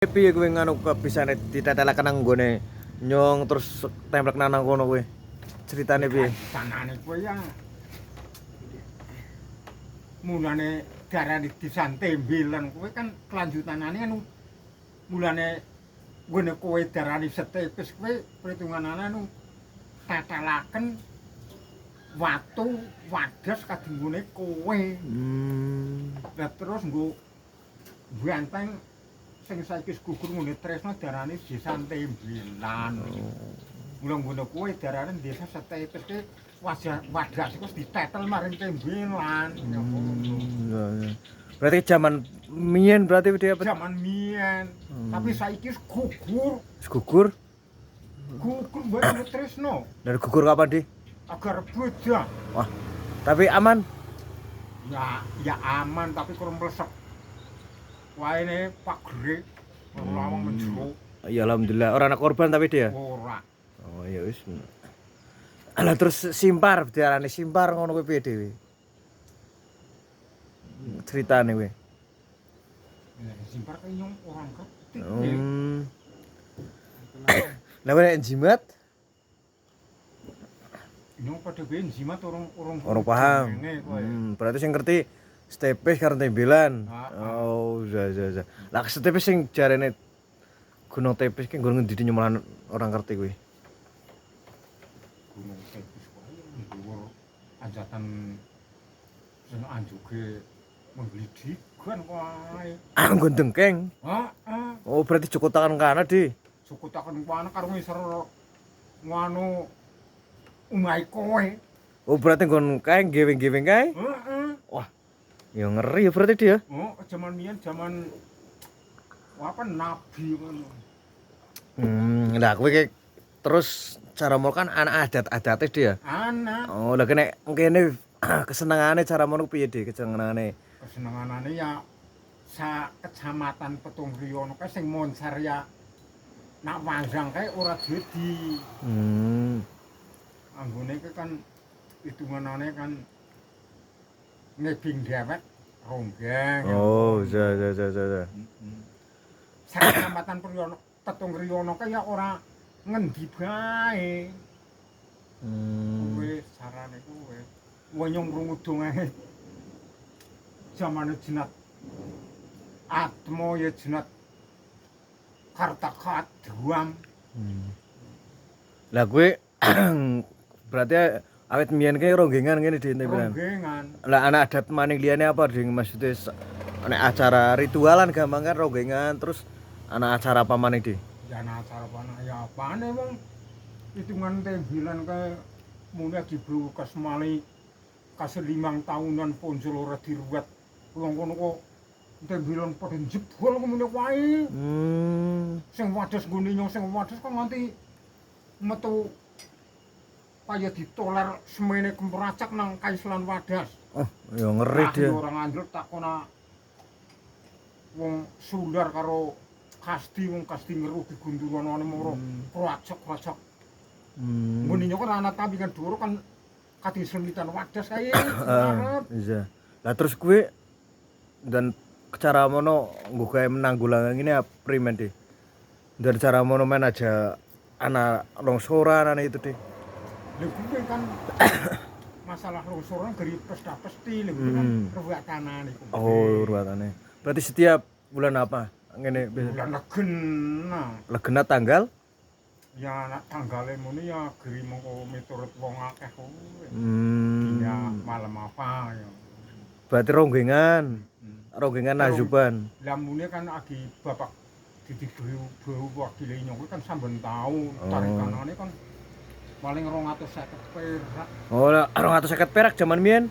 Piye kowe nganu bisane ditetelaken nang nggone nyong terus templek nang kono kowe. Ceritane piye? Tanane kowe ya mulane darane disan tembelan kowe kan kelanjutanane anu mulane nggone kowe darane setepis kowe perhitunganane anu tetelaken watu wadas kadunggone kowe. Lah terus nggo banteng sing saiki gugur ngene tresno darane disan tembelan. Mula ngono kowe darane desa setepis ke wadas iku ditetel maring tembelan. Iya, iya. Berarti zaman mien berarti dia apa? Zaman mien. Tapi saiki gugur. Gugur? Gugur bae tresno. Dari gugur kapan, Di? Agar beda. Wah. Tapi aman? Ya aman tapi kurang mlesek. Waene pagere lawang menjero. Ya alhamdulillah ora ana korban tapi dia. Ora. Oh ya wis. Lah terus simpar diarani simpar ngono kuwi piye dhewe? Ceritane kowe. Simpar kaya nyong orang ngerti. Lah nek jimat Nyong pada ben jimat orang paham. Berarti sing ngerti setepis karo tembelan. Oh, iya. Lah setepis sing jarene Gunung Tepis ki nggon ngendi nyemalan orang ngerti kuwi. Gunung Tepis kuwi dhuwur anjatan sing anjuke menglidikan wae. Nggon dengkeng. Heeh. Oh, berarti cukup tangan kana, Di. Suku taken kana karo ngisor ngono umai kowe. Oh, berarti nggon kae geweng-geweng kae. Heeh. Wah. Ya ngeri ya berarti dia. Oh, zaman mian zaman apa nabi ngono. Lah kowe terus cara mau kan anak adat-adate dia. Anak. Oh, lah kene kesenengane cara mono piye, Di? Kesenengane. Kesenengane ya sa kecamatan Petung Riyono kae sing Monsar ya nak wajang kae ora dadi. Anggone iki kan hitunganane kan ngebing dewek ronggeng. Oh, iya. Sak kecamatan Priyono Petung Riyono kae ya ora ngendi bae. Kuwi sarane kuwi. Wonyong rungu ae. Zamane jenat Atmo ya jenat Kartakat Duam. Lah kowe berarti awet mbiyen ki ronggengan ngene di tembelan. Ronggengan. Lah anak adat maning liyane apa, Di? Maksudnya nek acara ritualan gampang kan ronggengan terus ana acara apa maning, Di? Ya ana acara apa ya apane wong hitungan tembelan kae mulai diblu kasmali kasih 5 tahunan ponjol ora diruwet. Wong kono kok tembelan padha jebol kemene wae. Sing wadas nggone nyong sing wadas kok nganti metu kaya ditoler semene kemracak nang kaislan wadas. Oh, ya ngeri dia. Orang anjlok takona wong Sundar karo Kasti wong Kasti ngerugi gunduranane moro kracak-kracak. Nggone nyok ora ana tampingan dhuwur kan kati semitan wadas kae. Iya. Lah terus kowe dan cara mono nggo gawe menanggulangan ngene primen, Di? Dan cara mono men aja ana longsoran ana itu, Di. Lha kuwi kan masalah longsoran dari pesta-pesti lho kan ruwetane iku. Oh, ruwetane. Berarti setiap bulan apa? Ngene bulan Legena. Legena tanggal? Ya nak tanggale muni ya geri mengko miturut wong akeh kuwi. Ya malam apa ya. Berarti ronggengan. Ronggengan najuban. Lah mune kan agi bapak Didi bau wakile nyong kan saben taun tarikanane kan paling 250 perak. Oh, 250 perak zaman mbiyen.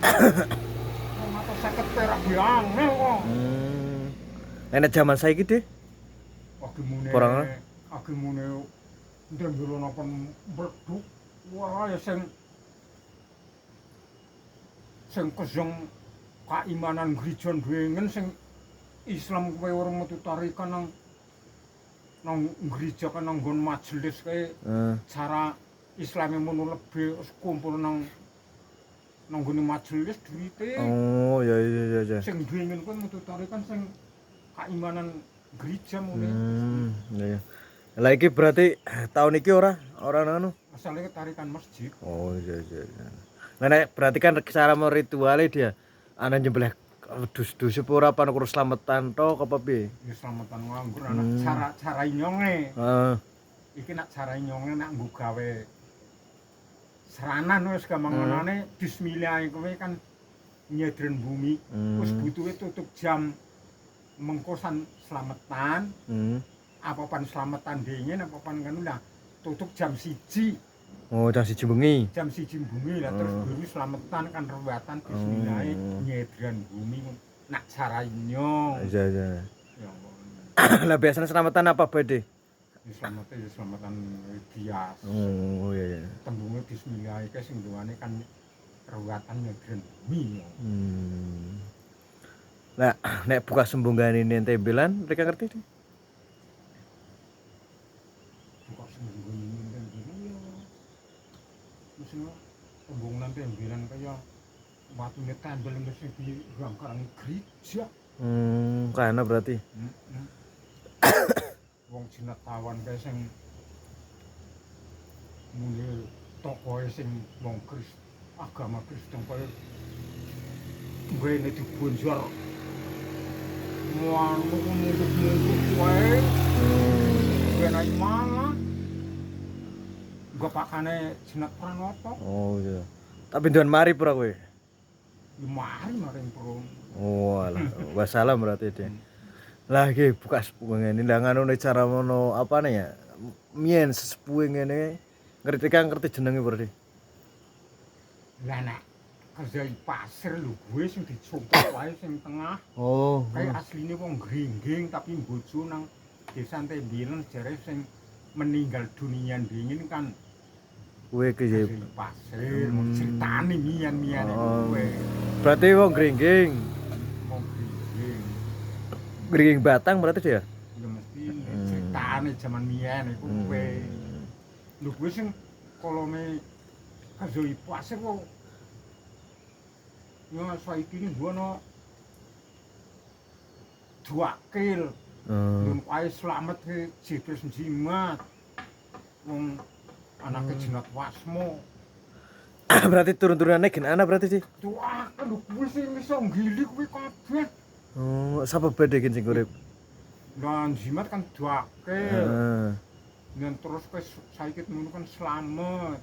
250 perak biangel kok. Enek zaman saiki, Di? Agi mune ndembelon apa mbleduk. Wah ya sing keseng kaimanan gereja ndengen sing Islam kowe ora metu tarikan nang gereja kan nang nggon majelis kae. Cara Islame mono lebih kumpul nang nggone majelis duwite. Oh, ya. Sing duwe ngene kuwi metu tarikan sing keimanan gereja mulai. Iya. Lah iki berarti tahun iki ora anu. Asalnya tarikan masjid. Oh iya. Nah, nek berarti kan cara mau ritualnya dia ana nyembelih dus-dus apa ora apa kurus slametan tok apa piye? Ya selamatan nganggur anak cara nyonge. Heeh. Iki nak cara nyonge nak nggo gawe seranan wis gampangane bismillah kowe kan nyedren bumi. Wis butuhe tutup jam mengkosan slametan. Apa-pan slametan dingin apa-pan kan lah tutup jam 1. Oh, jam 1 bengi. Jam 1 bumi lah terus baru slametan kan rewatan bismillah nyedren bumi nak cara nyong. Iya. Ya Allah. Lah biasanya selamatan apa bede? Selamatan bias. Oh iya. Tembungnya bismillah iki sing duwane kan rewatan nyedren bumi. Lah nek buka sembunggan ini tembelan mereka ngerti deh. Buka sembunggan ini tembelan ya. Mestinya tembungan tembelan kaya watune tembel mesti di rangkarang gereja. Kana berarti. Wong Cinatawan kae sing mulai tokoe sing wong agama Kristen kaya ngene dibunjor muanu mungkut wae benai malah gopakane Jinat Pranoto. Oh iya. Tapi doan mari pura kowe. Ya mari pro. Oh alah, wassalam berarti deh. Lah iki buka sepuh ngene ndak ngono cara ngono apane ya? Mien sesepuh ngene ngerti jenenge berarti. Lah nek kerja pasir lho gue sing dicompok wae sing tengah. Oh. Kayak asline wong Gringging tapi bojo nang Desa Tembilen jare sing meninggal dunia dingin kan Kowe iki ya pasir critane mian-miane kowe. berarti wong Gringging. Wong Gringging. Gringging Batang berarti dia? Ya mesti critane jaman mian iku kowe. Lho kowe sing kolome kerja pasir kok ya saiki ini gua no duakil dan kaya selamat ke Jidus Jimat wong anaknya Jinat Wasmo. Berarti turun-turunannya gen ana berarti sih? Duakil lho gue sih bisa nggili gue kabeh. Oh, sapa beda sing urip? Dan Jimat kan duakil dan terus ke saiki ngono kan selamat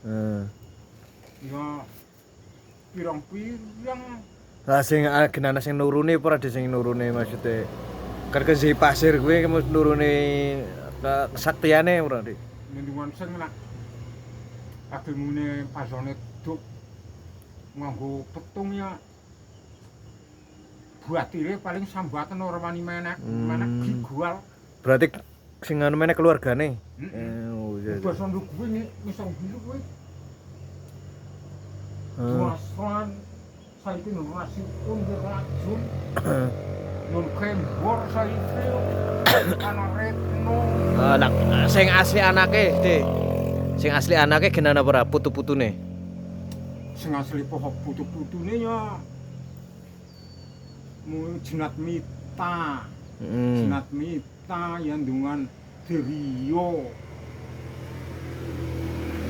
ya pirang-pirang. Lah sing genana sing nurune apa ada sing nurune maksudnya kan ke pasir kuwi kamu nurune kesaktiane ora Dik. Nendungan sing nak agemune pasone duk nganggo petung ya buatire paling sambatan ora wani menek gigual. Berarti sing anu meneh keluargane. Oh iya. Basa nduk kuwi iso bilu kuwi. Tuasan saiki nurasi pun diracun. Nun kembor saiki ana retno. Lah sing asli anake, Dik. Sing asli anake genana ora putu-putune. Sing asli pohon putu-putune ya Jinat Mita. Jinat Mita yang dengan Derio.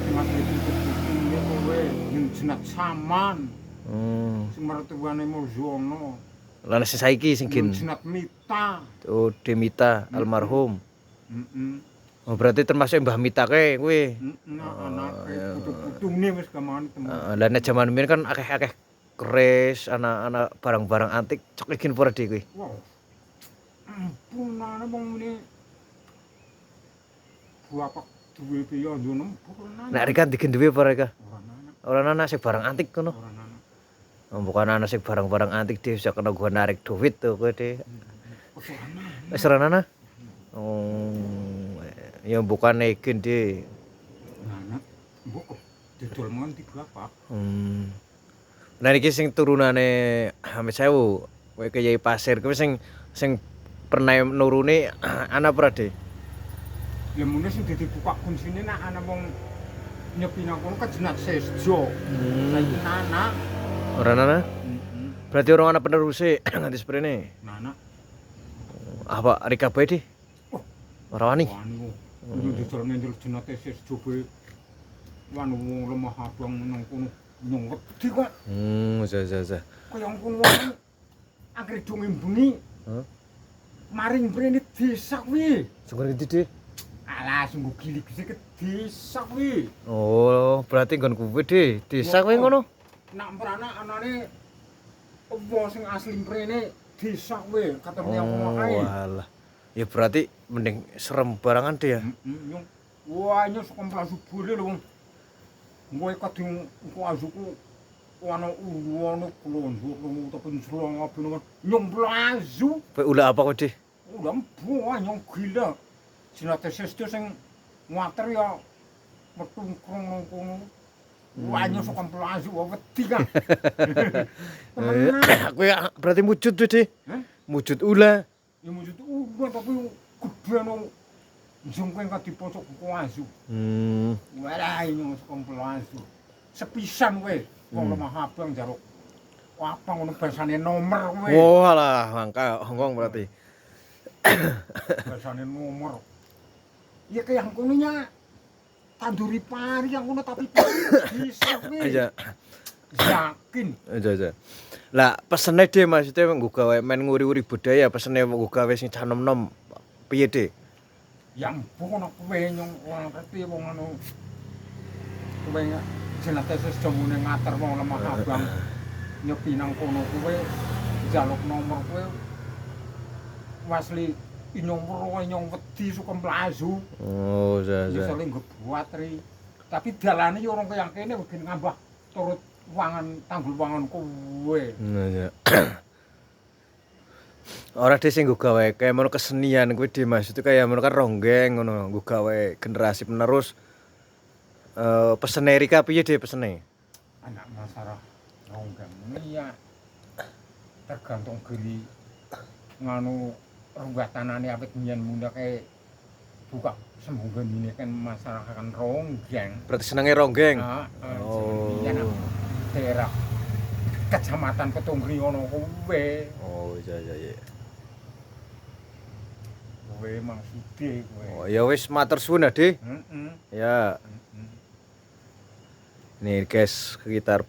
Sing asli putu-putune kowe yen Jinat Saman. Sing mertuane Mojono. Lah sing saiki sing gen Jinat Mita. Oh, Demita almarhum. Oh, berarti termasuk Mbah Mita kae kuwi. Anake putu-putune wis gamane temen. Lah nek jaman biyen kan akeh-akeh keris, anak-anak barang-barang antik cok iki pura Dik kuwi. Wow. Punane wong ngene. Bapak duwe piye ndono purna. Nek rika digen duwe apa rika? Ora Ora ana sing barang antik kono. Ora ana. Oh, bukan ana sing barang-barang antik Dik, bisa kena gua narik duit tuh kowe Dik. Wis ora ana. Oh. Ya bukan iki Dik. Nah, mbok didol mon 3 Pak. Nah iki sing turunane Hamid Sewu, kowe Kyai Pasir, kowe sing pernah nurune ana apa Dik? Ya mune sing dibuka kuncine nek ana wong nyepina kono kejenat Sesjo. Saiki anak. Ora ana? Berarti orang ana peneruse nganti sprene. Nah, Apa Rika bae Dik? Ora wani. Wani kok. Yo dijol nendel jenate sis jobe. Wanu wong lemah abang nang kono nyong wedi kok. Iya. Kaya ngono wae. Anggere do bengi. Heeh. Maring mrene desa kuwi. Sungguh ngendi, Dik? Alah sungguh gilik sik ke desa kuwi. Oh, berarti nggon kuwi, Dik. Desa kuwi ngono. Nak mrana anane wong sing asli mrene desa kuwi katene aku wae. Walah. Ya berarti mending serem barangan, Dik ya. Nyong wah nyong sok mlasu bule lho wong. Ngoe kadung ku azuku ana uwono klonjo tapi selong apa nyong mlasu. Kowe ulah apa kok, Dik? Udah mbuh nyong gila. Jenate sestu sing ngater ya metu krong kono. Wah nyong sok mlasu wedi kan. Kowe berarti mujud, Dik. Hah? Mujud ulah. Ya mujud udah tapi gedeno jungkeng ka dipocok ku azu. Walah nyong sok mlasu. Sepisan kowe wong lemah abang jaruk. Apa ngono basane nomor kowe. Walah, angka Hongkong berarti. Basane nomor. Ya kayak ngono nya. Tanduri pari yang ngono tapi bisa kowe. Iya. Yakin. Iya. Lah pesene Dik maksudnya nggo gawe men nguri-uri budaya, pesene nggo gawe sing cah nom-nom piye, Dik? Yang pokono kowe nyong ora ngerti wong anu. Kowe jenate sesjemune ngater wong lemah abang. Nyepi nang kono kowe njaluk nomor kowe. Wasli nyong weruh nyong wedi suka mlazu. Oh, iya. Iso ngebuat ri. Tapi dalane yo ora kaya kene wegi ngambah turut wangan tanggul wangan kowe. Iya. Ora dhewe sing nggo gawe kaya ngono kesenian kuwi Dik Mas. Itu kaya ngono kan ronggeng ngono, nggo gawe generasi penerus. Pesene Rika piye Dik pesene? Anak masalah ronggeng ya tergantung gili nganu runggatanane awit mbiyen munda kae buka sembunggan ini kan masalah kan ronggeng. Berarti senenge ronggeng. Oh. Daerah Kecamatan Petungri ono kowe. Oh, iya. Kowe maksude kowe. Oh, ya wis matur suwun Dik. Ya. Nih guys, sekitar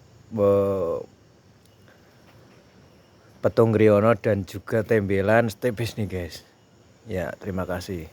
Petung Riono dan juga Tembelan Stepis nih guys. Ya, terima kasih.